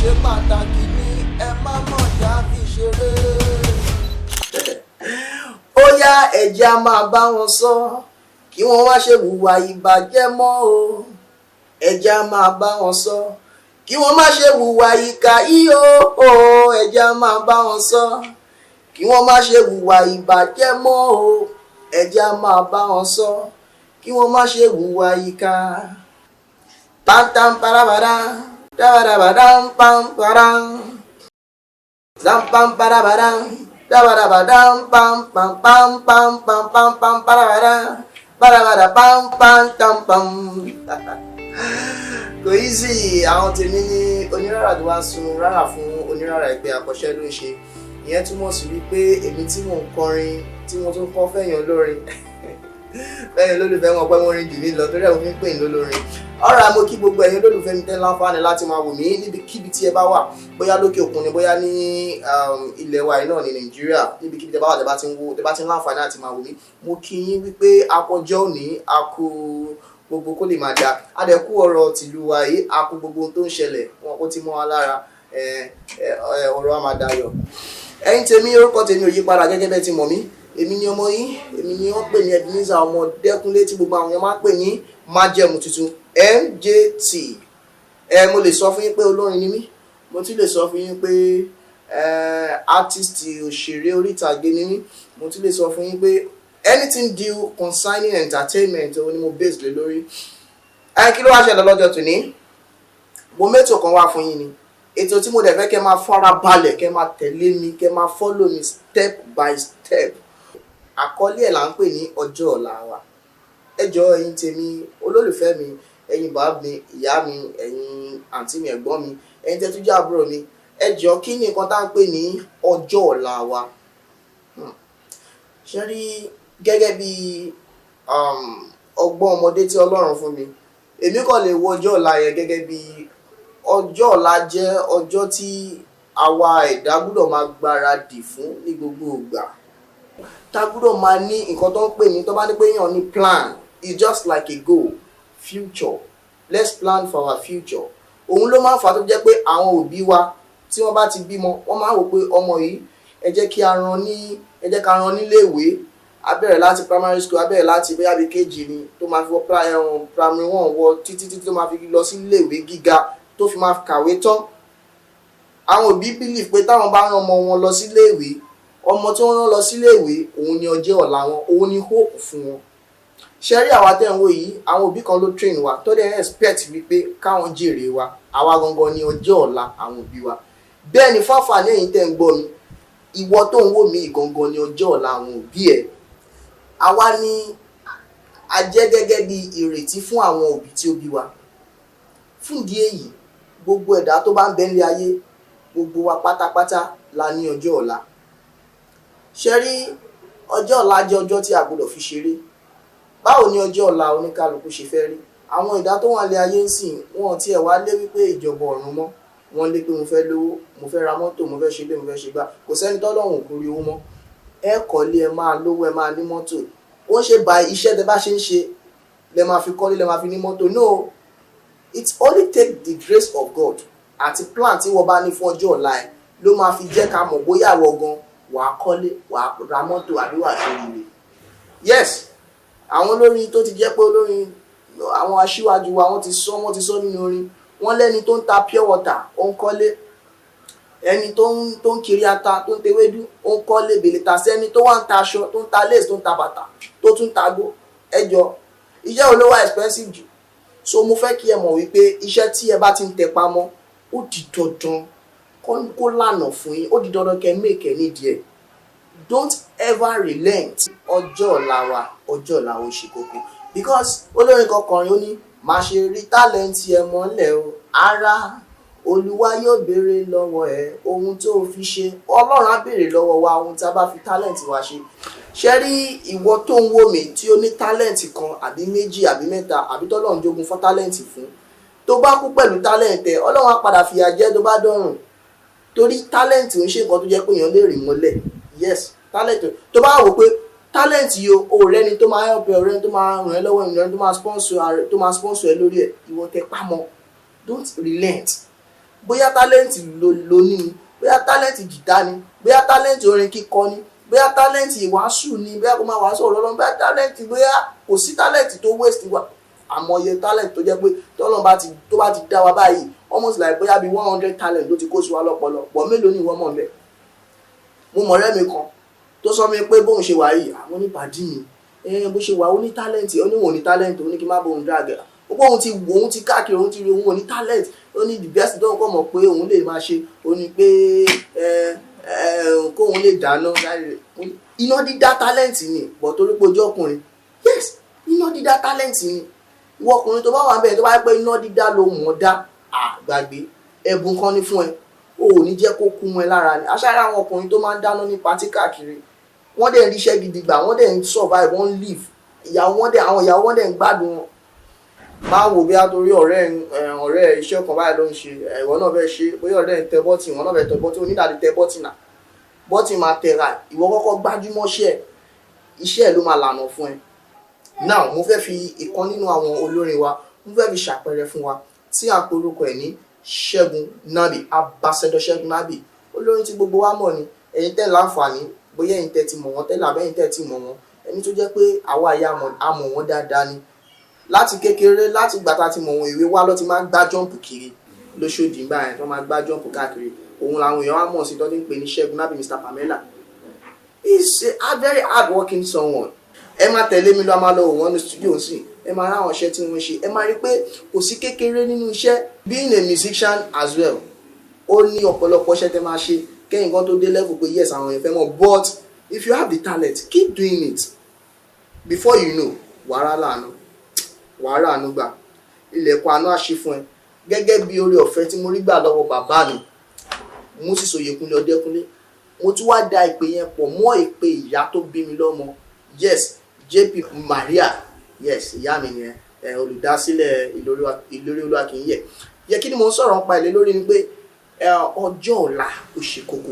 ṣe pàtàkì ni ẹ má mọ̀ já fi ṣeré. Ó yá ẹ̀jẹ̀ a máa bá wọn sọ kí wọ́n má ṣe hùwà ìbàjẹ́ mọ́ o. Ẹ̀jẹ̀ a máa bá wọn sọ kí wọ́n má ṣe hùwà ìkà yìí o. Ẹ̀jẹ̀ a máa bá wọn sọ kí wọ́n má ṣe hùwà ìbàjẹ́ mọ́ o. Ẹ̀jẹ̀ a máa bá wọn sọ kí wọ́n má ṣe hùwà ìkà. Pantam parabara, dabadabadam pam param. Zampam parabara, dabadabadam pam pam pam pam pam pam pam parabara, parabara pam pam tam pam. Kò easy àwọn tèmi ní onírárà tó wá sun rárá fún onírárà ẹgbẹ́ akọ́ṣẹ́ ló ń ṣe. Ìyẹn túmọ̀ sí wípé èmi tí mò ń kọrin tí mo tún kọ́ fẹ̀yàn olórin fẹ̀yàn olólùfẹ́ wọn pé wọ́n rin jù mí lọ torí ẹ̀ mo fi ń pè ní olórin. Ọ̀rọ̀ mo kí gbogbo ẹ̀yin olólùfẹ́ mi tẹ́ láǹfààní láti máa wò mí níbikíbi tí ẹ bá wà bóyá lókè òkun ni bóyá ní ilẹ̀ wa yìí náà ní Nàìjíríà níbikíbi tí ẹ bá wà tẹ́ bá ti ń wo tẹ́ bá ti ń láǹfààní láti máa wò mí. Mo kí yín wípé akọjọ́ òní akú gbogbo kó lè máa da adẹ̀kú ọ̀rọ̀ tìlú wa yìí akú gbogbo tó ń ṣẹlẹ̀ wọn kó ti mọ́ wa lára ọ̀rọ̀ á máa dayọ̀. Ẹ̀yin tèmi orúkọ tèmi ò yí padà gẹ́gẹ́ bẹ́ẹ̀ ti mọ̀ mí èmi ni ọmọ yín èmi ni wọ́n pè ní Ebenezer ọmọ Dẹ́kunlé tí gbogbo àwọn èèyàn máa ń pè ní májẹ̀mú tuntun MJT. Mo lè sọ fún yín pé olórin ni mí mo tún lè sọ fún yín pé artist òṣèré orí ìtàgé ni mí mo tún lè sọ fún yín pé anything deal concerning entertainment òun ni mo base lé lórí. Kí ló wá ṣẹlẹ̀ lọ́jọ́ tòní mo mẹ́tò kan wá fún yín ni ètò tí mo dẹ̀ fẹ́ kẹ́ máa fara balẹ̀ kẹ́ máa tẹ̀lé mi kẹ́ máa follow mi step by step. Àkọlé ẹ̀ là ń pè ní ọjọ́ ọ̀la wa. Ẹ jọ̀ọ́ ẹ̀yin tèmi olólùfẹ́ mi ẹ̀yin bàbá mi ìyá mi ẹ̀yin àǹtí mi ẹ̀gbọ́n mi ẹ̀yin tẹ́ tún jẹ́ àbúrò mi ẹ jọ̀ọ́ kí ni nǹkan tá ń pè ní ọjọ́ ọ̀la wa. Ṣé rí gẹ́gẹ́ bí ọgbọ́n ọmọdé tí Ọlọ́run fún mi èmi kò lè wo ọjọ́ ọ̀la yẹn gẹ́gẹ́ bí ọjọ́ ọ̀la jẹ́ ọjọ́ tí àwa ẹ̀dá gbọ́dọ̀ máa gbáradì fún ní gbogbo ìgbà. Tá gbọ́dọ̀ máa ní nǹkan tó ń pè ní tó bá ní pé èèyàn ní plan it's just like a goal future let's plan for our future. Òun ló máa ń fà tó jẹ́ pé àwọn òbí wa tí wọ́n bá ti bímọ wọ́n máa ń wò pé ọmọ yìí ẹ jẹ́ ká rán nílé ìwé a bẹ̀rẹ̀ láti primary school a bẹ̀rẹ̀ láti bóyá bí kejì ni tó máa fi wọ primary 1 wọ títí tó máa fi lọ sí ilé ìwé gíga tó fi máa kàwé tán. Àwọn òbí believe pé táwọn bá rán ọmọ wọn lọ sílé ìwé ọmọ tí wọ́n rán lọ sílé ìwé òun ni ọjọ́ ọ̀la wọn òun ni hope fún wọn. Ṣé rí àwa tẹ́ ń wò yìí àwọn òbí kan ló train wa tó dẹ̀ expect wípé káwọn jèrè wa àwa gangan ni ọjọ́ ọ̀la àwọn òbí wa. Bẹ́ẹ̀ ni fáfà lẹ́yìn tẹ́ ń gbọ́ mi ìwọ tó ń wò mí gangan ni ọjọ́ ọ̀la àwọn òbí ẹ̀. Àwa ni a jẹ́ gẹ́gẹ́ bí ìrètí fún àwọn òbí tí ó bí wa. Fún ìdí èyí gbogbo ẹ̀dá tó bá ń bẹ nílé ayé gbogbo wa pátápátá la ní ọjọ́ ọ̀la. Ṣé rí ọjọ́ ọ̀la jẹ́ ọjọ́ tí a gbọ́dọ̀ fi ṣeré. Báwo ni ọjọ́ ọ̀la oníkálukú ṣe fẹ́ rí? Àwọn ẹ̀dá tó wà lé ayé ń sìn wọn tiẹ̀ wá lé wípé ìjọba ọ̀run mọ́ wọ́n lé pé mo fẹ́ lówó mo fẹ́ ra mọ́tò mo fẹ́ ṣe lé mo fẹ́ ṣe gbá kò sẹ́ni tọ́lọ́run kò rí owó mọ́. Ẹ kọ́lé ẹ máa lówó ẹ máa ní mọ́tò ó ń ṣe bá iṣẹ́ tẹ bá ṣe ń ṣe lẹ máa fi kọ́lé lẹ máa fi ní mọ́tò. No, it only take the grace of God àti plan tí wọ́n bá ní fún ọjọ́ ọ̀la ẹ̀ ló máa fi jẹ́ ká mọ̀ bóyá ìwọ gan wàá kọ́lé wàá ra mọ́tò àbí wàá ṣe rere. Yes, àwọn olórin tó ti jẹ́ pé olórin àwọn aṣíwájú wa wọ́n ti sọ nínú orin wọ́n lẹ́ni tó ń ta pure water ó ń kọ́lé ẹni tó ń kiri ata tó ń tewédú ó ń kọ́lé bèlè tà sí ẹni tó wá ń ta aṣọ tó ń ta lace tó ń ta bàtà tó tún ta gbó. Ẹ jọ̀ọ́ iṣẹ́ olówó expensive jù so mo fẹ́ kí ẹ mọ̀ wípé iṣẹ́ tí ẹ bá ti ń tẹpá mọ́ ó di dandan kó lànà fún yín ó di dandan kẹ́ make ẹ nídìí ẹ̀. Don't ever relent. Ọjọ́ ọ̀la wa ọjọ́ ọ̀la ó ṣe kókó because olórin kọkànrin ó ní má ṣe rí tálẹ́ǹtì ẹ mọ́lẹ̀ o ara Olúwa yóò béèrè lọ́wọ́ ẹ ohun tó fi ṣe Ọlọ́run á béèrè lọ́wọ́ wa ohun tí a bá fi tálẹ́ǹtì wa ṣe. Ṣé rí ìwọ tó ń wò mí tí ó ní tálẹ́ǹtì kan àbí méjì àbí mẹ́ta àbí tọ́lọ́run jogún fún tálẹ́ǹtì fún tó bá kú pẹ̀lú tálẹ́ǹtì ẹ Ọlọ́run á padà fìyà jẹ tó bá dọ̀run torí tálẹ́ǹtì ń ṣe nǹkan tó jẹ́ pé èèyàn lè rí mọ́lẹ̀. Yes, tálẹ́ǹtì tó bá wò pé tálẹ́ǹtì yìí o rẹ́ni tó máa help ẹ ọ̀rẹ́ni tó máa ràn ẹ́ lọ́wọ́ ìrìn tó máa sponsor ẹ lórí ẹ̀ ìwọ tẹ pamọ́. Don't relent. bóyá tálẹ́ǹtì ló ní ni, bóyá tálẹ́ǹtì gìtá ni, bóyá tálẹ́ǹtì orin kíkọ ni, bóyá tálẹ́ǹtì ìwàásù ni, bóyá kó máa wàásù ọ̀rọ̀ Ọlọ́run, bóyá tálẹ́ǹtì, bóyá kò sí tálẹ́ǹtì tó waste wa. Àmọye tálẹ́ǹtì tó jẹ́ pé tọ́lọ́run tó bá ti dá wa báyìí almost like bóyá bí 100 talent ló ti kó sí wa lọ́pọlọ, pọ̀ mélòó ni ìwọ mọ̀ mẹ́. Mo mọ̀ ọ̀rẹ́ mi kan tó sọ mi pé bóun ṣe wà yìí àwọn onípàdé mi bó ṣe wà ó ní tálẹ́ǹtì, ó ní òun ní tálẹ́ǹtì, ó ní kí n má bóun drag ó pé òun ti wò òun ti káàkiri òun ti rí òun ò ní talent, ó ní the best tó ń kọ́ mọ̀ pé òun lè máa ṣe, ó ní pé kóun lè dáná. Iná dídá talent ni bọ̀ torí pé ojú ọkùnrin, yes iná dídá talent ni. Ìwọ ọkùnrin tó bá wà bẹ́ẹ̀ tó bá yẹ pé iná dídá ló mọ̀ dá gbàgbé ẹ̀bùn kan ní fún ẹ, o ò ní jẹ́ kó kú mọ́ ẹ lára ni. Aṣáájú àwọn ọkùnrin tó máa ń dáná ní patí káàkiri wọ́n dẹ̀ ń ríṣẹ́ gidi gbà, wọ́n dẹ̀ ń survive, wọ́n ń live, àwọn ìyàwó wọn dẹ̀ ń gbádùn wọn. Máa wò bí a torí ọ̀rẹ́ iṣẹ́ kan báyìí ló ń ṣe, ìwọ náà fẹ́ ṣe, bóyá ọ̀rẹ́ ń tẹ bọ́tì, ìwọ náà fẹ́ tẹ bọ́tì, onídàádi tẹ bọ́tì náà, bọ́tì máa tẹ̀ra, ìwọ kọ́kọ́ gbájúmọ́ṣẹ́ iṣẹ́ ẹ̀ ló máa lànà fún ẹ. Now mo fẹ́ fi ìkan nínú àwọn olórin wa, mo fẹ́ fi ṣàpẹẹrẹ fún wa tí a pe orúkọ ẹ̀ ní Ṣẹ́gun Nabi, Ambassador Ṣẹ́gun Nabi. Olórin tí gbogbo wa mọ̀ ni, ẹ̀yin tẹ́ láǹfààní, bóyá ẹ̀yin tẹ́ ti mọ̀ wọ́n tẹ́lẹ̀ àbẹ́yìn tẹ́ ti mọ̀ wọ́n, ẹni tó jẹ́ pé àwa àyà àmọ̀ wọ́n dáadáa ni. Láti kékeré, láti ìgbà tá ti mọ̀ wọn ìwé wa ló ti máa ń gbá jọ́ǹpù kiri lóṣòdì ńgbà yẹn tó máa gbá jọ́ǹpù káàkiri. Òun làwọn èèyàn á mọ̀ sí tó ti ń pè ní Ṣẹ́gun Nabi, Mr. Pamela. He's a very hard working someone. Ẹ máa tẹ̀lé mi lọ, a máa lọ wọ́n ní studio sí, ẹ máa ráwọn iṣẹ́ tí wọ́n ṣe, ẹ máa rí pé kò sí kékeré nínú iṣẹ́. Being a musician as well, ó ní ọ̀pọ̀lọpọ̀ iṣẹ́ tẹ́ máa ṣe kẹ́yìn kan tó dé level pé yes àwọn èèyàn fẹ́ mọ̀, but if you have the talent keep doing it, before you know wàhálà àánú gbà, ilẹ̀kùn àánú àṣí fún ẹ. Gẹ́gẹ́ bí oore ọ̀fẹ́ tí mo rí gbà lọ́wọ́ bàbá mi Moses Oyèkúnlé Ọdẹ́kúnlé, mo tún wá da ìpè yẹn pọ̀ mọ́ ìpè ìyá tó bí mi lọ́mọ, yes JP Maria, yes ìyá mi nìyẹn, olùdásílẹ̀ Ìlórí Olúwa kì í yẹ kí ni mo ń sọ̀rọ̀ nípa ilé lórí ni pé ọjọ́ ọ̀la ó ṣe kókó.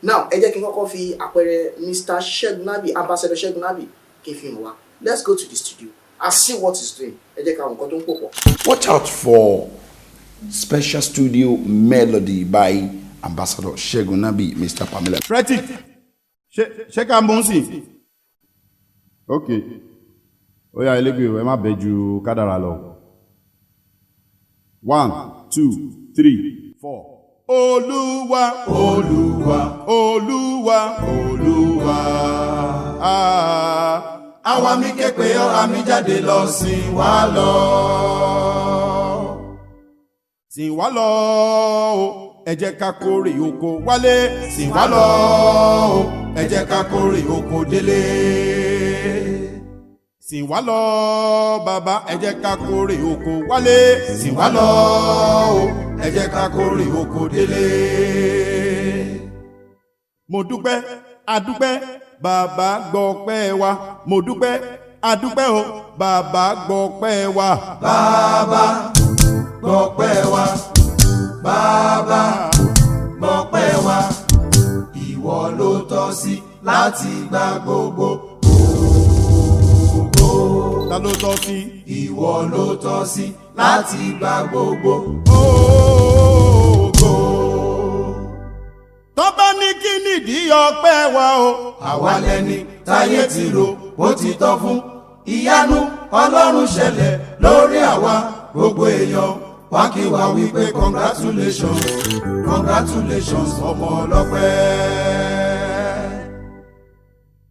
Now ẹ jẹ́ kí n kọ́kọ́ fi àpẹẹrẹ Mr. Ṣẹ́gun Nabi, Ambassador Ṣẹ́gun Nabi kí n fi hàn wá. Let's go to the studio and see what he's doing. Ẹ jẹ́ ká àwọn nǹkan tó ń pò pọ̀. Watch out for special studio melody by Ambassador Ṣẹ́gun Nabi, Mr. Pamela. Fretic, ṣé ká mú sí? Ok, ó yá elégbè ẹ má bẹ̀ ju kádàrá lọ. 1, 2, 3, 4. Olúwa, Olúwa, Olúwa, Olúwa. Àwa mi ké pè ọ́, àmì jáde lọ sìn wá lọ. Sìn wá lọ o, ẹ jẹ́ ká kórè oko wálé. Sìn wá lọ o, ẹ jẹ́ ká kórè oko délé. Sìn wá lọ bàbá, ẹ jẹ́ ká kórè oko wálé. Sìn wá lọ o, ẹ jẹ́ ká kórè oko délé. Mo dúpẹ́, adúpẹ́, bàbá gbọ́pẹ́ wa. Mo dúpẹ́, adúpẹ́ o, bàbá gbọ́pẹ́ wa. Bàbá gbọ́pẹ́ wa, bàbá gbọ́pẹ́ wa. Ìwọ ló tọ́ sí láti gba gbogbo ògo. Ta ló tọ́ sí? Ìwọ ló tọ́ sí láti gba gbogbo ògo. Tó bá ní kí nìdí ọpẹ́ wa o, àwa lẹni táyé ti rò bó ti tọ́ fún. Ìyanu Ọlọ́run ṣẹlẹ̀ lórí àwa gbogbo èèyàn. Wá kí wa wípé congratulations, congratulations ọmọ ọlọ́pẹ́.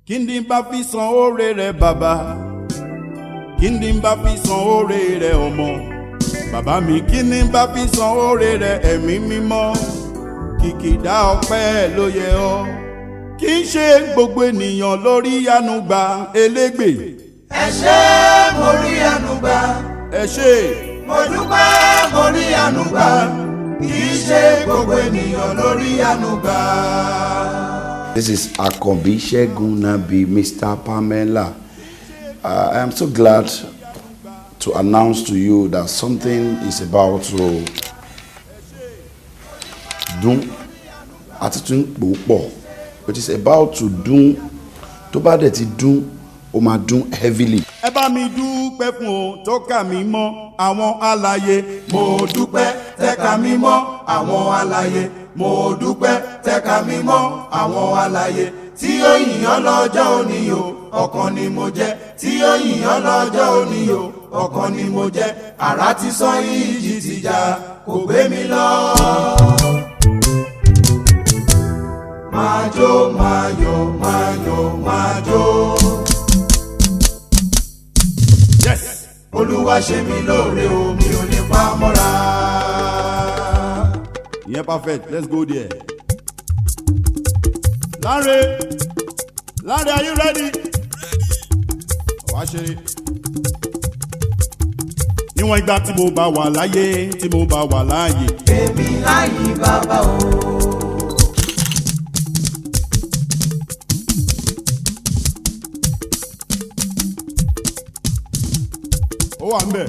Kí ni bá fi san oore rẹ̀ bàbá? Kí ni bá fi san oore rẹ̀ ọmọ? Bàbá mi kí ni bá fi san oore rẹ̀ ẹ̀mí mímọ́? Kìkìdá ọpẹ́ ló yẹ ọ́. Kì í ṣe gbogbo ènìyàn lórí àánú gbà elégbè. Ẹ ṣé mo rí àánú gbà. Ẹ ṣé mo dúpẹ́ mo rí àánú gbà. Kì í ṣe gbogbo ènìyàn lórí àánú gbà. This is Akanbi Ṣẹ́gun Nabi, Mr. Pamela. I am so glad to announce to you that something is about to dún àti tún pò pọ̀. It is about to dún. Tó bá dẹ̀ ti dún, ó máa dún heavily. ẹ bá mi dúpẹ́ fún o tó kà mí mọ́ àwọn alààyè. mo dúpẹ́ tẹ́ kà mí mọ́ àwọn alààyè. mo dúpẹ́ tẹ́ kà mí mọ́ àwọn alààyè. tí ó yìn ọ́ lọ́jọ́ òní o ọ̀kan ni mo jẹ́. tí ó yìn ọ́ lọ́jọ́ òní o ọ̀kan ni mo jẹ́. àrá ti sán ìjì ti jà kò gbé mi lọ. máa jó máa yọ̀ máa yọ̀ máa jó. Yes. Olúwa ṣe mí lóore o mi ò ní pa mọ́ra. Yeah, perfect. Let's go there. Lanre, are you ready? Wá ṣe. Níwọ̀n ìgbà tí mo bá wà láyé, tí mo bá wà láàyè. Èmi láyé bàbá o. Ó wà ńbẹ̀.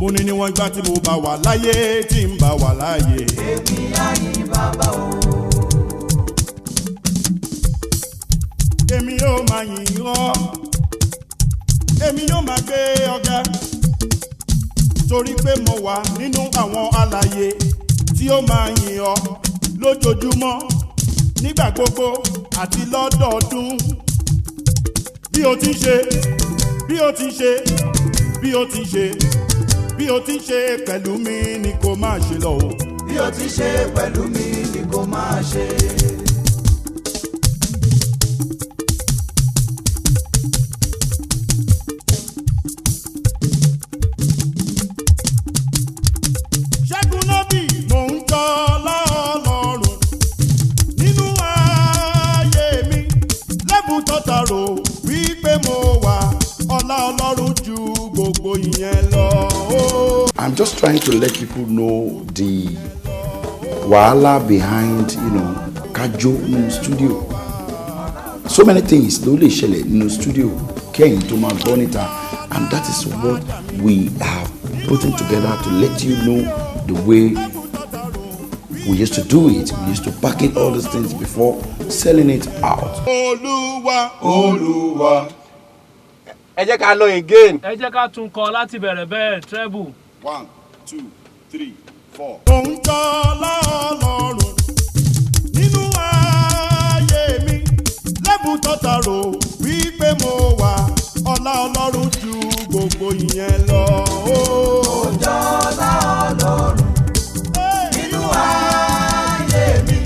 Mo ní níwọ̀n ìgbà tí mo bá wà láyé, tí ń bá wà láàyè. Èmi láyé bàbá o. Èmi yóò máa yìn ọ́, èmi yóò máa gbé ọ̀gá, torí pé mo wà nínú àwọn alààyè tí ó máa yìn ọ́ lójoojúmọ́, nígbà gbogbo àti lọ́dọọdún. Bí o ti ń ṣe, bí o ti ń ṣe, bí o ti ń ṣe, bí o ti ń ṣe pẹ̀lú mi ni kò máa ṣe lọ o. Bí o ti ṣe pẹ̀lú mi ni kò máa ṣe. Ṣẹ́gun Nóbì mò ń tọ́ lọ́lọ́run nínú ayé mi, lẹ́bùn tọ́ta rò wípé mo wà ọlá Ọlọ́run ju gbogbo ìyẹn lọ. I'm just trying to let people know the wahala behind, Kajo in the studio. So many things ló lè ṣẹlẹ̀ nínú studio kẹ́yìn tó máa gbọ́ níta, and that is what we have putting together to let you know the way we used to do it. We used to package all these things before selling it out. Olúwa, Olúwa. Ẹ jẹ́ ká lọ again. Ẹ jẹ́ ká tún kọ láti bẹ̀rẹ̀ bẹ́ẹ̀ treble. 1, 2, 3, 4. Mò ń tọ́ lọ́lọ́run nínú ayé mi, lẹ́bùn tọ́ta rò wípé mo wà ọlá Ọlọ́run ju gbogbo ìyẹn lọ. Ọjọ́ ọlá Ọlọ́run nínú ayé mi,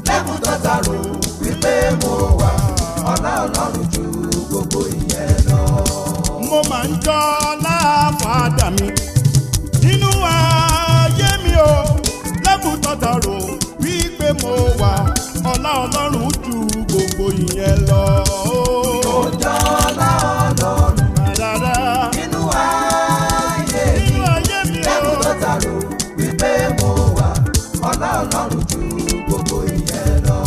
lẹ́bùn tọ́ta rò wípé mo wà ọlá Ọlọ́run ju gbogbo ìyẹn lọ. Mo máa ń jọ́ láfàdà mi nínú ayé mi o, lẹ́bùn tọ́ta rò wípé mo wà ọlá Ọlọ́run ju gbogbo ìyẹn lọ. Ọjọ́ ọlá Ọlọ́run nínú ayé mi, lẹ́bùn tọ́ta rò wípé mo wà ọlá Ọlọ́run ju gbogbo ìyẹn lọ.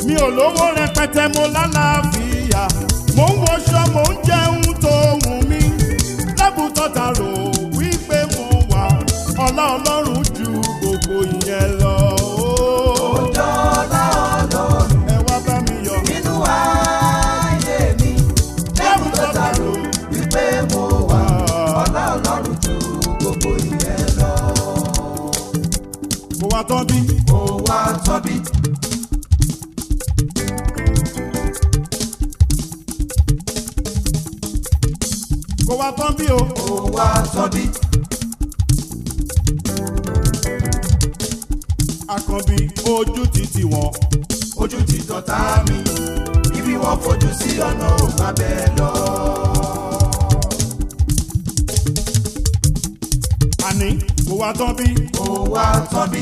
Mi ò lówó rẹpẹtẹ mo lálàáfíà, mò ń wọṣọ mò ń jẹun tó wù mí, lẹ́bùn tọ́ta rò wípé mo wà ọlá Ọlọ́run ju gbogbo ìyẹn lọ. Ọjọ́ ọlá Ọlọ́run Ẹ wá bá mi yọ̀. nínú ayé mi, lẹ́bùn tọ́ta rò wípé mo wà ọlá Ọlọ́run ju gbogbo ìyẹn lọ. Kò wá tán bí. Ó wá tán bí. Kò wá tán bí o. Ó wá tán bí. Àkànbí ojú ti tì wọ́n. Ojú ti tọ̀tá mi, ibi wọ́n fojú sí ọ̀nà ò gbà bẹ́ẹ̀ lọ. Àní kò wá tán bí. Ó wá tán bí.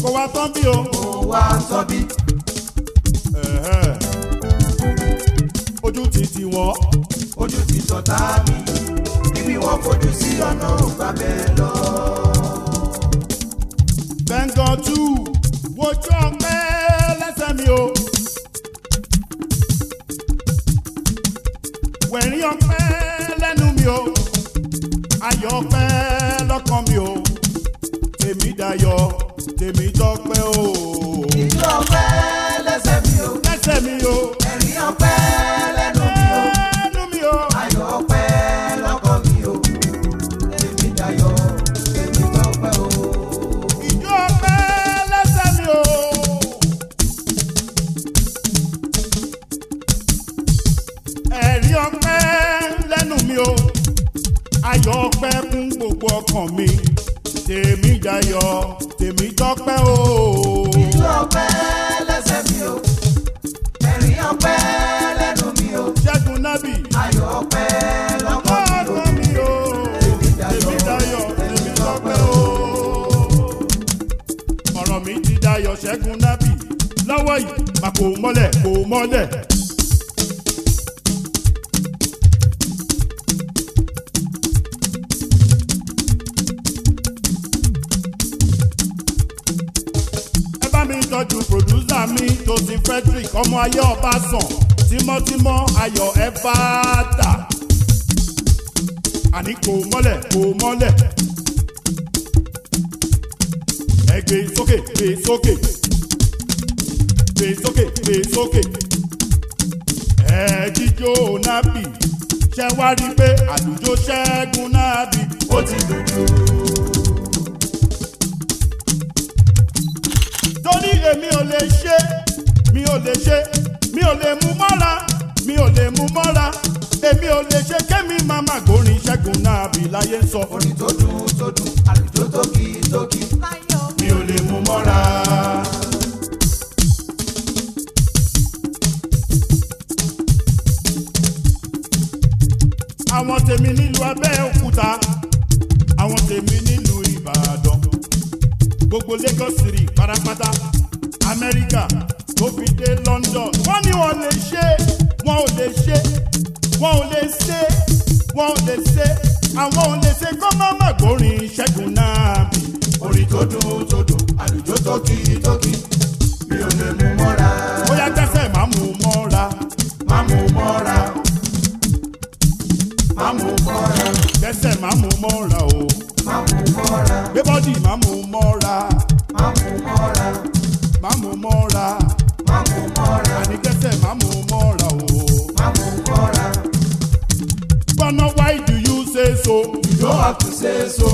Kò wá tán bí o. Ó wá tán bí. Ẹ̀hẹ́. Ojú ti tì wọ́n. Ojú ti tọ̀tá mi, ibi wọ́n fojú sí ọ̀nà ò gbà bẹ́ẹ̀ lọ. Bẹ́ngàn 2 wojú ọpẹ́ lẹ́sẹ̀ mi o. wẹ̀rín ọpẹ́ lẹ́nu mi o ayọ̀ ọpẹ́ lọ́kàn mi o tèmi dayọ̀ tèmi tọ́pẹ́ o. Ijó ọpẹ́ lẹ́sẹ̀ mi o. lẹ́sẹ̀ mi o. Ẹ̀rín ọpẹ́ lẹ́nu mi o. Ayọ̀ ọpẹ́ lọ́kàn mi o. Tèmi dayọ̀ tèmi tọ́pẹ́ o. Ijó ọpẹ́ lẹ́sẹ̀ mi o. Ẹ̀rín ọpẹ́ lẹ́nu mi o ayọ̀ ọpẹ́ kún gbogbo ọkàn mi tèmi dayọ̀ tèmi tọ́pẹ́ o. Ijó ọpẹ́ lẹ́sẹ̀ mi o. Ẹ̀rín ọpẹ́ lẹ́nu mi o. Ṣẹ́gun Nábì. Ayọ̀ ọpẹ́ lọ́kàn mi o. Tèmi dayọ̀ tèmi tọ́pẹ́ o. Ọ̀rọ̀ mi ti dayọ̀ Ṣẹ́gun Nábì lọ́wọ́ yìí mà kò mọ́lẹ̀ kò mọ́lẹ̀. Mi tọ́jú pòdúsà mi Tosin Frederick ọmọ ayé ọba sàn tímọ́tímọ́ ayọ̀ ẹ bá tà àní kò mọ́lẹ̀ kò mọ́lẹ̀ ẹ gbé sókè gbé sókè gbé sókè gbé sókè ẹ jíjó Nábì ṣẹ wá rí pé àlùjó Ṣẹ́gun Nábì ó ti dùdú. Torí èmi ò lè ṣe mi ò lè ṣe mi ò lè mú mọ́ra mi ò lè mú mọ́ra èmi ò lè ṣe kémi máma gbórin Ṣẹ́gun Nábì láyé ń sọ. Orin tó dùn àlùjó tó kì í tó kì í. Mi ò lè mú mọ́ra. Àwọn tèmi nílùú Abẹ́òkúta àwọn tèmi nílùú Ìbàdàn gbogbo Lagos City pátápátá Amẹ́ríkà tó fi dé London wọ́n ní wọ́n lè ṣe wọ́n ò lè ṣe wọ́n ò lè ṣe wọ́n ò lè ṣe àwọn ò lè ṣe kó má má gbórin Ṣẹ́gun Nábì. Orin tó dùn àlùjó tó kì í tó kì í. Mi ò lè mú mọ́ra. Bóyá kẹsẹ̀ máa mú mọ́ra. Máa mú mọ́ra. Máa mú mọ́ra. Kẹsẹ̀ máa mú mọ́ra o. Máa mú mọ́ra. Gbé bọ́dì máa mú mọ́ra. Máa mú mọ́ra. Máa mú mọ́ra. Máa mú mọ́ra. Àní kẹsẹ̀ máa mú mọ́ra o. Máa mú mọ́ra. Gbọ́nà why do you say so? You don't have to say so.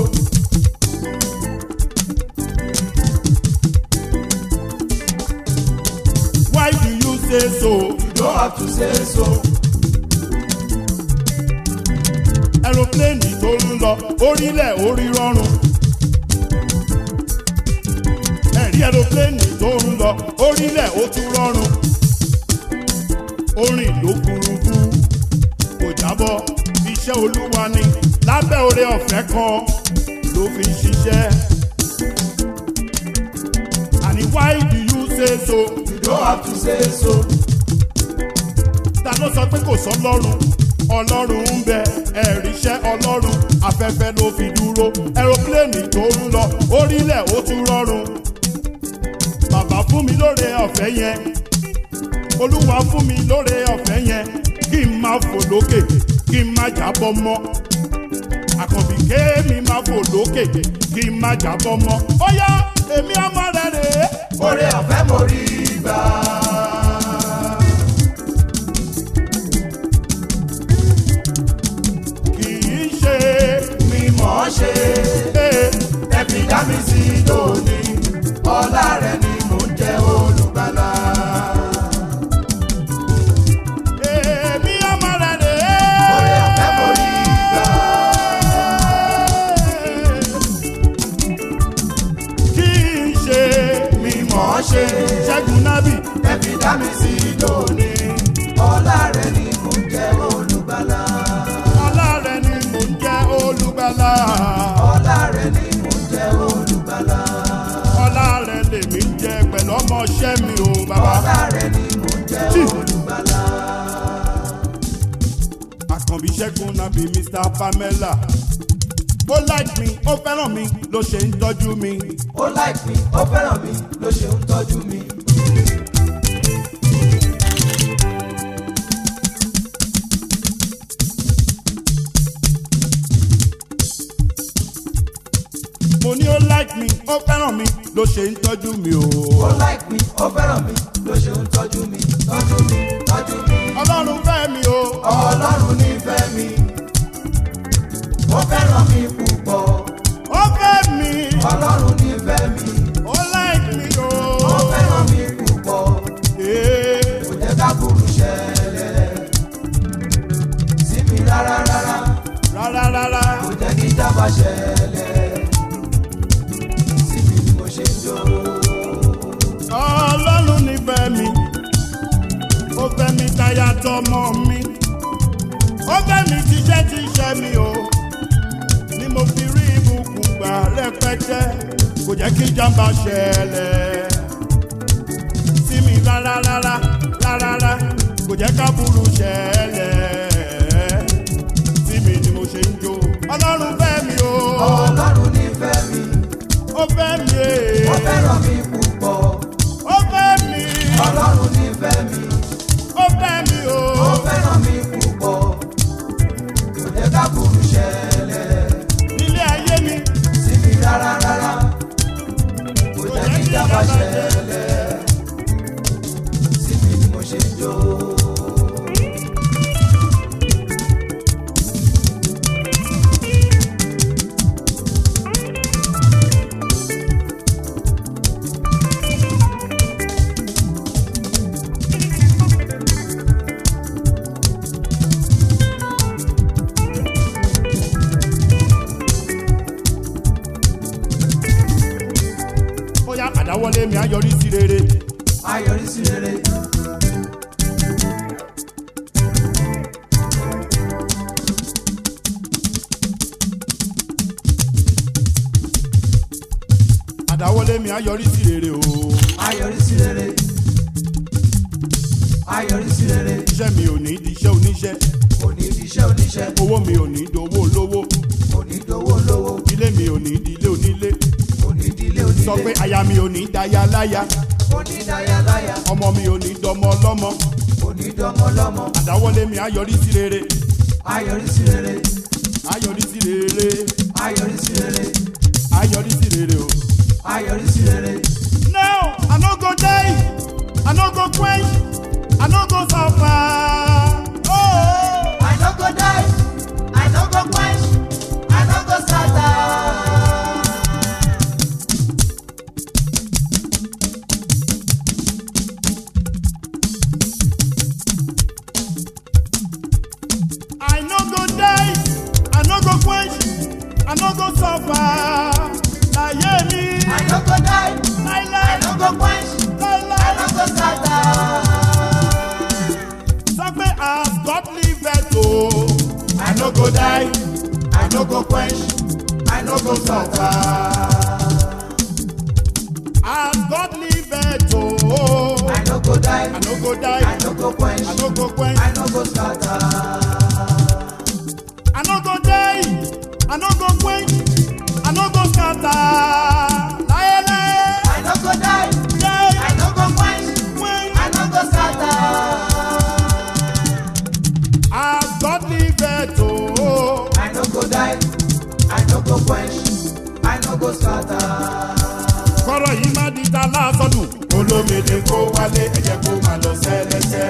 Why do you say so? You don't have to say so. Aeroplane tó ń lọ orílẹ̀ orí rọrùn. Ẹ̀rí aeroplane tó ń lọ orílẹ̀ ó tún rọrùn. Orin ló kúrúkú kò jábọ́ iṣẹ́ Olúwa ni lábẹ́ oore ọ̀fẹ́ kan ló fi ń ṣiṣẹ́. Àní why do you say so? You don't have to say so. Ta ló sọ pé kò sọ lọ́rùn? Ọlọ́run ń bẹ ẹ̀ríṣẹ́ Ọlọ́run afẹ́fẹ́ ló fi dúró aeroplane tó ń lọ orílẹ̀ ó tún rọrùn. Bàbá fún mi lóore ọ̀fẹ́ yẹn Olúwa fún mi lóore ọ̀fẹ́ yẹn kí n má fò lókè kí n má jábọ́ mọ́. Àkànbí kéèmí má fò lókè kí n má jábọ́ mọ́. Ó yá èmi ọmọ rẹ̀ rèé. Oore ọ̀fẹ́ mo rí gbà. Ṣe ẹ fi dá mi sí lónìí ọlá rẹ ni mò ń jẹ olùgbàlà. Èmi ọmọ rẹ̀ rè é. Oore ọ̀fẹ́ mo rí gbà. Kì í ṣe mi mọ̀ ọ́ ṣe. Ṣẹ́gun Nábì. Ẹ fi dá mi sí lónìí ọlá rẹ ni mò ń jẹ olùgbàlà. Ọlá rẹ ni mò ń jẹ olùgbàlà. Ọlá rẹ ni mò ń jẹ olùgbàlà. Ọlá rẹ lèmi ń jẹ pẹ̀lú ọmọọṣẹ́ mi o bàbá. Ọlá rẹ ni mò ń jẹ olùgbàlà. Àkànbí Ṣẹ́gun Nábì Mr. Pamela. Ó like mi, ó fẹ́ràn mi, ló ṣe ń tọ́jú mi. Ó like mi, ó fẹ́ràn mi, ló ṣe ń tọ́jú mi. mo ní ó like mi ó fẹ́ràn mi ló ṣe ń tọ́jú mi o. Ó like mi, ó fẹ́ràn mi, ló ṣe ń tọ́jú mi, tọ́jú mi, tọ́jú mi. Ọlọ́run fẹ́ mi o. Ọlọ́run nífẹ̀ẹ́ mi, ó fẹ́ràn mi púpọ̀. Ó fẹ́ mi. Ọlọ́run nífẹ̀ẹ́ mi, Ó like mi o. ó fẹ́ràn mi púpọ̀. Ee. Kò jẹ́ ká burú ṣẹlẹ̀ sí mi rárá rárá. Rárá rárá. Kò jẹ́ kí ìjàmbá ṣẹlẹ̀ sí mi bí mo ṣe ń jó. Ọlọ́run nífẹ̀ẹ́ mi. Ó fẹ́ mi táyà tọmọ mi. Ó fẹ́ mi tíṣẹ́ mi o. Ni mo fi rí ìbùkún gbà rẹpẹtẹ. Kò jẹ́ kí ìjàmbá ṣẹlẹ̀ sí mi rárá rárá rárá. Kò jẹ́ ká burú ṣẹlẹ̀ sí mi ni mo ṣe ń jó. Ọlọ́run fẹ́ mi o. Ọlọ́run nífẹ̀ẹ́ mi, Ó fẹ́ mi. ó fẹ́ràn mi púpọ̀. Ó fẹ́ mi. Ọlọ́run nífẹ̀ẹ́ mi, Ó fẹ́ mi o. ó fẹ́ràn mi púpọ̀. Kò jẹ́ ká burú ṣẹlẹ̀ Nílé ayé mi. sí mi rárá rárá. Kò jẹ́ kí ìjàmbá ṣẹlẹ̀ sí mi bí mo ṣe ń jó. Ó yá àdáwọ́lé mi á yọrí sí rere. Ayọ̀rí sí rere. Àdáwọ́lé mi á yọrí sí rere o. Ayọ̀rí sí rere. Ayọ̀rí sí rere. Iṣẹ́ mi ò ní di iṣẹ́ oníṣẹ́. Kò ní di iṣẹ́ oníṣẹ́. Owó mi ò ní dowó olówó. Kò ní dowó lówó. Ilé mi ò ní di ilé onílé. Kò ní di ilé onílé. Sọ pé aya mi ò ní daya láya. Kò ní dáyà láyà. Ọmọ mi ò ní dọmọ ọlọ́mọ. Kò ní dọ́mọ lọ́mọ. Àdáwọ́lé mi á yọrí sí rere. Ayọ̀rí sí rere. Á yọrí sí rere. Ayọ̀rí sí rere. Á yọrí sí rere o. Ayọ̀rí sí rere. Now, I no go die. I no go quench. I no go suffer. Oh. I no go die. I no go quench. I no go scatter. I no go die, I no go quench, I no go suffer. Láyé mi, I no go die. I láíláí, no go quench. I láíláí. no go scatter. Sọ pé as God liveth o. I no go die, I no go quench, I no go suffer. As God liveth o. I no go die. I no go die, I no go quench. I no go quench, I no go scatter. I no go die, I no go quench, I no go scatter. Láíláí, I no go die. láí, I no go quench. quench. I no go scatter. As God liveth o. I no go die. I no go quench. I no go scatter. Kọ́rọ̀ yìí má di ta lásọdùn. Olómìnira kó wálé ẹ̀jẹ̀ kó máa lọ sẹ́lẹ̀sẹ̀.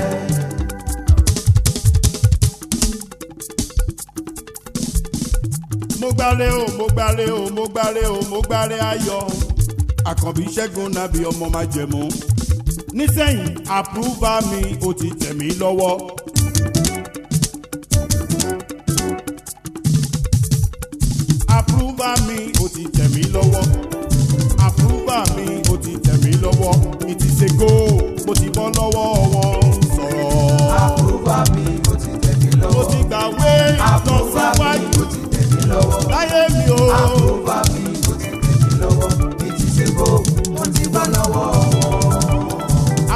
Mo gbáre o, mo gbáre o, mo gbáre o, mo gbáre ayọ̀. Àkànbí Ṣẹ́gun nàbí ọmọ máa jẹ̀mú. Nísẹ̀yìn àpúrúbà mi ò ti tẹ̀ mí lọ́wọ́. Àpúrúbà mi ò ti tẹ̀ mí lọ́wọ́. Àpúrúbà mi ò ti tẹ̀ mí lọ́wọ́. It is a go, mo ti bọ́ lọ́wọ́ wọn sọ̀rọ̀. Àpòrúbá mi ó ti tẹ̀ mí Mo lọ́wọ́. ti gbàwé Àpòrúbá mi ìlọsíwájú ó ti tẹ̀ mí lọ́wọ́. láyé mi o. Àpòrúbá mi ó ti tẹ̀ mí lọ́wọ́. Ìtìsẹ́gbó mo ti bá lọ́wọ́ wọn.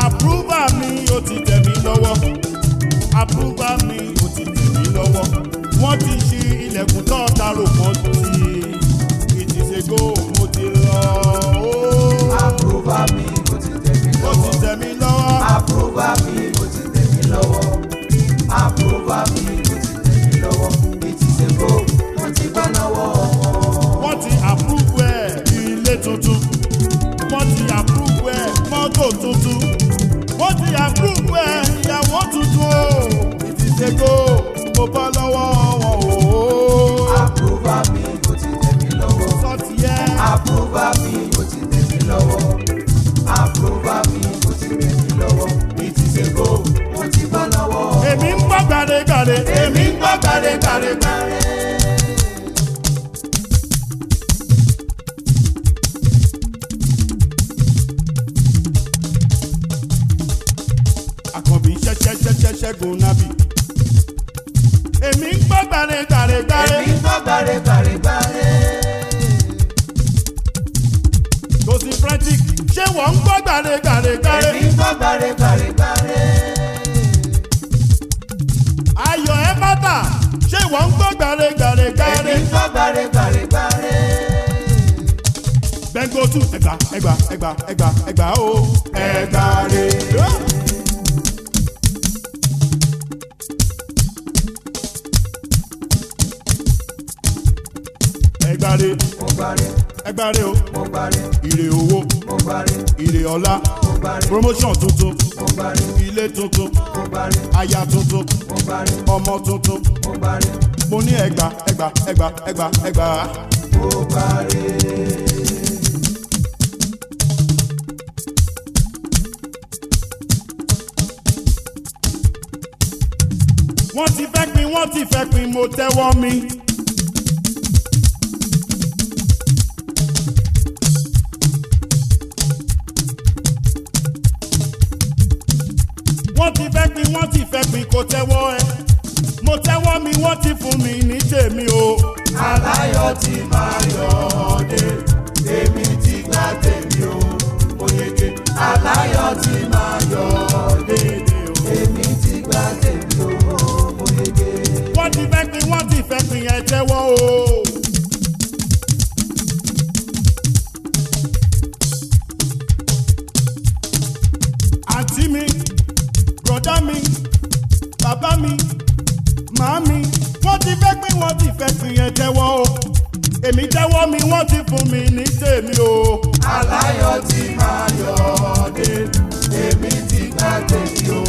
Àpúrúbà mi ò ti tẹ̀ mí lọ́wọ́. Àpúrúbà mi ò ti tẹ̀ mí lọ́wọ́. Wọ́n ti ṣí ilẹ̀kùn tó tarò kan sí tuntun wọ́n ti approve ẹ̀ mọ́tò tuntun wọ́n ti approve ẹ̀ ìyàwó tuntun o ìtìsẹ́gbó mo bọ́ lọ́wọ́ wọn o. Àpúrúfà mi ó ti tẹ̀ mí lọ́wọ́. Sọ́ọ̀tì yẹ. Àpúrúfà mi ó ti tẹ̀ mí lọ́wọ́. Àpúrúfà mi ó ti tẹ̀ mí lọ́wọ́. Ìtìsẹ́gbó mo ti bọ́ lọ́wọ́. Èmi ń gbọ́ gbàdégbàdé. Èmi ń gbọ́ gbàdégbàdé. Àkànbí ṣẹ́ṣẹ́ṣẹ́ṣẹ́gun nábì. Èmi ń gbọ́ gbàdégbàdé. Èmi ń gbọ́ gbàdégbàdé. Tosi frantic ṣé wọ́n ń gbọ́ gbàdégbàdé. Èmi ń gbọ́ gbàdégbàdé. Ayọ̀ ẹ bàtà ṣé wọ́n ń gbọ́ gbàdégbàdé. Èmi ń gbọ́ gbàdégbàdé. Bẹ́ńgòtù ẹgbà o ẹgbà rè. Ẹgbàre Mo gbàre, ẹgbàre o mo gbàre, ire owó mo gbàre, ire ọlá mo gbàre, promotion tuntun mo gbàre, ilé tuntun mo gbàre, aya tuntun mo gbàre, ọmọ tuntun mo gbàre, mo ní ẹgbà. mo gbàre. Wọ́n ti fẹ́ pin mo tẹ́wọ́ mi. Wọ́n ti fẹ́ pin kò tẹ́wọ́ ẹ. Mo tẹ́wọ́ mi wọ́n ti fún mi ní tèmi o. Aláyọ̀ ti máa yọ̀ dé, èmi ti gbà tèmi o, mo yege. Aláyọ̀ ti máa yọ̀ dé, èmi ti gbà tèmi o, mo yege. Wọ́n ti fẹ́ pin ẹ tẹ́wọ́ o. Àǹtí mi, bùrọ̀dá mi, bàbá mi, màámi, wọ́n ti fẹ́ pin ẹ tẹ́wọ́ o. Èmi tẹ́wọ́ mi wọ́n ti fún mi ní tèmi o. Aláyọ̀ ti máa yọ̀ dé, èmi ti gbà tèmi o,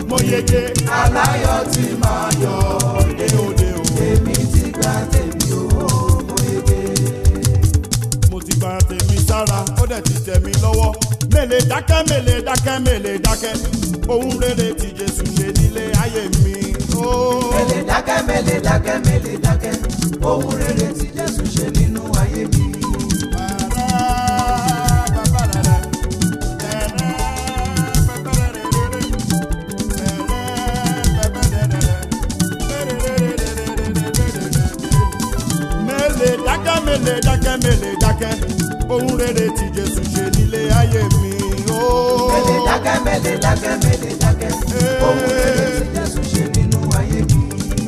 Mo yege aláyọ̀ ti máa yọ̀ dé, òde o. èmi ti gbà tèmi o, mo yege. Mo ti gba tèmi sára ó dẹ̀ ti tẹ̀ mí lọ́wọ́. Mèlè dákẹ́. Ohun rere tí Jésù ṣe nílé ayé mi. Mèlè dákẹ́, ohun rere tí Jésù ṣe nínú ayé mi. Mèlè dákẹ́. Ohun rere tí Jésù ṣe nílé ayé mi. Mèlè dákẹ́, ohun rere tí Jésù ṣe nínú ayé mi.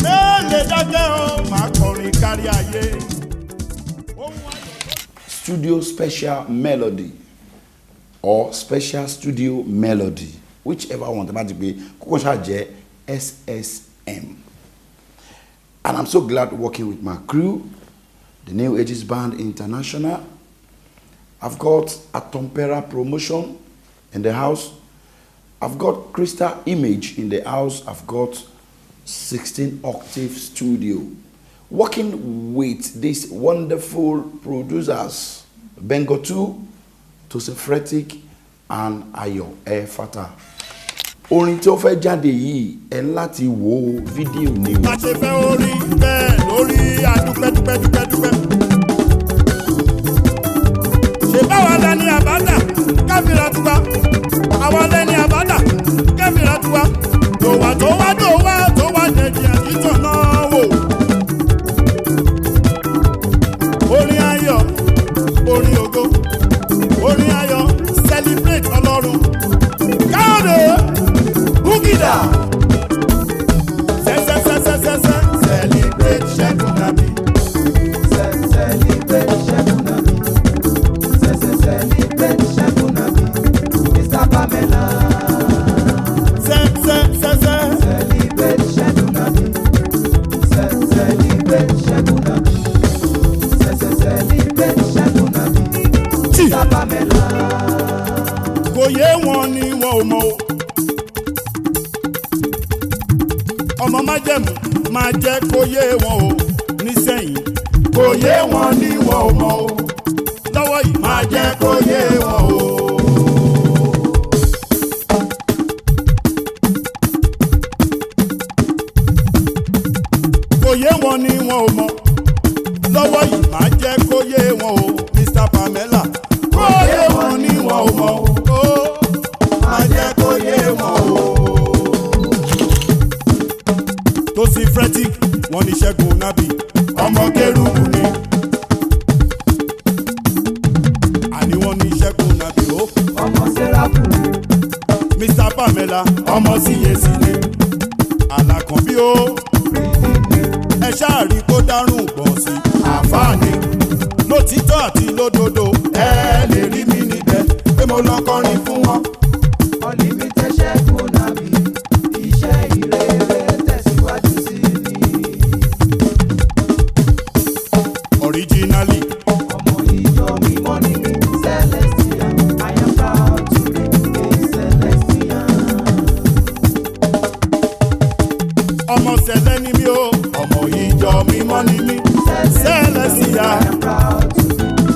Mèlè dákẹ́ o, máa kọrin kárí ayé. Studio Special Melody or Special Studio Melody, whichever one tẹ́ be kókó ṣáà jẹ́ SSM. And I'm so glad working with my crew, the New Ages Band International. I've got Atompera Promotion in the house. I've got Crystal Image in the house. I've got 16 Octave Studio. Working with these wonderful producers, Bengotu, Tosefretic, and Ayo Efata. Orin tí ó fẹ́ jáde yìí ẹ láti wo fídíò ni. Má ṣe fẹ́ orí bẹ́ẹ̀ lórí adúpẹ́dúpẹ́dúpẹ́. Ṣé báwa lẹni àbádà káfíńrà tuwa? Àwa lẹni àbádà káfíńrà tuwa. Tòwà jẹjẹ àjíjọ náà wò. Orin ayọ̀, orin ògo, orin ayọ̀, celebrate Ọlọ́run. Káyọ̀dé, Búgìdà, sẹ́sẹ́sẹ́sẹ́sẹ́, celebrate kó yé wọn o nísẹ̀yìn kó yé wọn ní wọn ò mọ̀ o lọ́wọ́ yìí máa jẹ́ kó yé wọn o. kó yé wọn ní wọn ò mọ̀ lọ́wọ́ yìí máa jẹ́ kó yé wọn o Mr. Pamela kó yé wọn ní wọn ò mọ̀ o máa jẹ́ kó yé wọn o. tó sì fretic wọn ní Ṣẹ́gun Nabi ọmọ Kérúbù ni àní wọn ní Ṣẹ́gun Nabi o ọmọ Sẹ́ráfù Mr. Pamela ọmọ síyèsí ni Alákànbí o ẹ ṣáà rí kó dárùn gbọ̀n sí àǹfààní lótìtọ́ àti lódodo ẹ lè rí mi níbẹ̀ pé mo lọ kọrin fún wọn. Unlimited Ṣẹ́gun Nabi iṣẹ́ ìrere tẹ̀síwájú sí ni. Originally ọmọ ìjọ mímọ́ ni mi Celestial I am proud to be a Celestial. ọmọ sẹlẹ ni mí o ọmọ ìjọ mímọ́ ni mí Celestial. I am proud to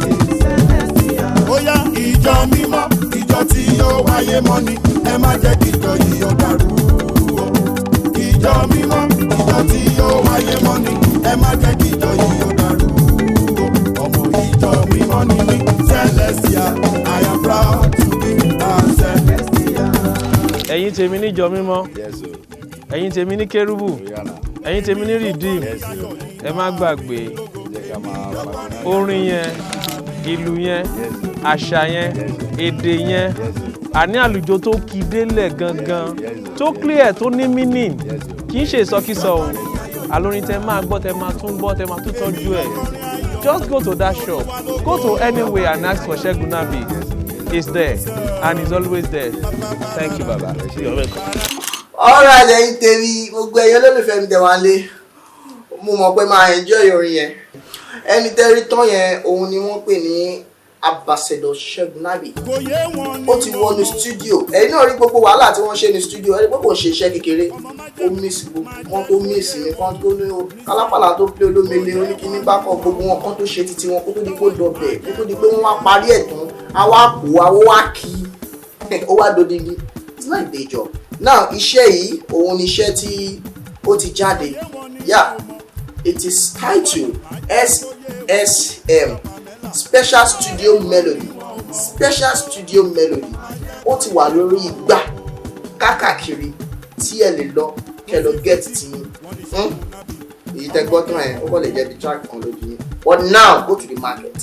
be a Celestial. ó yá ìjọ mímọ́ ìjọ tí yóò wáyé mọ́ ni ẹ má jẹ́ kí ìjọ yìí ó dàrú o. ìjọ mímọ́ ìjọ tí yóò wáyé mọ́ ni ẹ má jẹ́ kí ìjọ yìí ó dàrú o. ọmọ ìjọ mímọ́ ni mí Celestial I am proud to be a Celestial. ẹ̀yin tèmi níjọ mímọ́ Yes, sir. ẹ̀yin tèmi ní Kérúbù Rihanna. ẹ̀yin tèmi ní Redeem Yes, sir. ẹ má gbàgbé Jẹ́ ká máa pàṣẹ. orin yẹn ìlú yẹn àṣà yẹn èdè yẹn àní àlùjọ tó kì í délẹ̀ gangan tó clear tó ní meaning kì í ṣe ìsọkísọ o àlórin tẹ máa gbọ́ tẹ máa tún gbọ́ tẹ máa tún tọ́jú ẹ̀ just go to that shop go to anywhere and ask for Ṣẹ́gun Nabi it's there and it's always there thank you baba. You're welcome. alright ẹ̀yin tèmi gbogbo ẹ̀yin olólùfẹ́ mi tẹ̀ wá lé mo mọ̀ pé máa enjoy orin yẹn ẹni tẹ́rí tán yẹn òun ni wọ́n pè ní Ambassador Ṣẹ́gun Nabi kò yé wọn ní ó ti wọnú studio ẹ̀yin náà rí gbogbo wàhálà tí wọ́n ṣe ní studio ẹni pé kò ṣe iṣẹ́ kékeré ó miss wọn tó miss mi kan tó ní kálápàlà tó pé olómele oníkíní bákan gbogbo wọn kan tó ṣe títí wọn kó tó di pé ó dọbẹ̀ kó tó di pé wọ́n wá parí ẹ̀ tán àwa kò àwọ wá kí ó wá dodidi it's not a day job now iṣẹ́ yìí òun ni iṣẹ́ tí ó ti jáde yeah it is titled SSM Special Studio Melody ó ti wà lórí igbá kákàkiri tí ẹ lè lọ kẹ lọ get ti èyí tẹ gbọ́ tán ẹ̀ ó kọ́ lè jẹ́ bí track kan lójú yín but now go to the market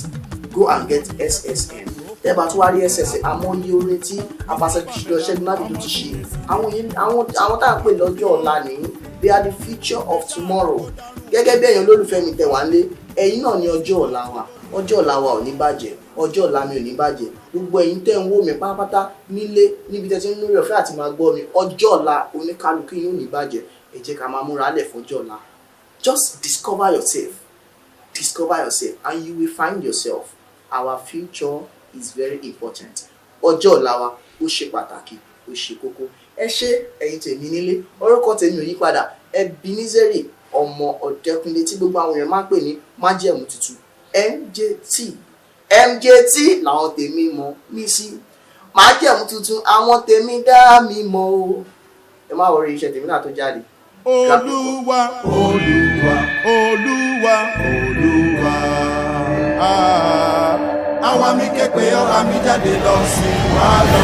go and get SSM tẹ́ bá tún wá rí SSM àwọn iye orin tí Ambassador Ṣẹ́gun Nabi tó ti ṣe àwọn tá à ń pè lọ́jọ́ ọ̀la nìyí they are the future of tomorrow gẹ́gẹ́ bí ẹ̀yin olólùfẹ́ mi tẹ̀ wá lé ẹ̀yin náà ní ọjọ́ ọ̀la wa ọjọ́ ọ̀la wa ò ní bàjẹ́ ọjọ́ ọ̀la mi ò ní bàjẹ́ gbogbo ẹ̀yin tẹ́ ń wò mí pátápátá nílé níbi tẹ́ ti ń lórí ọ̀fẹ́ àti máa gbọ́ mi ọjọ́ ọ̀la oníkálukú yín ò ní bàjẹ́ ẹ jẹ́ ká máa múra lẹ̀ fọjọ́ ọ̀la just discover yourself and you will find yourself our future is very important ọjọ́ ọ̀la wa ó ṣe pàtàkì ó ṣe kókó ẹ ṣé ẹ̀yin tèmi nílé orúkọ tèmi ò yí padà Ebenezer ọmọ Ọ̀dẹ́kúnlé tí gbogbo àwọn èèyàn máa ń pè ní májẹ̀mú tuntun MJT làwọn tèmi mọ̀ mí sí májẹ̀mú tuntun àwọn tèmi dá mi mọ̀ o ẹ má wọrí iṣẹ́ tèmi náà tó jáde. Olúwa Olúwa Olúwa Olúwa àwa mi ké pé ọba mi jáde lọ sí wa lọ.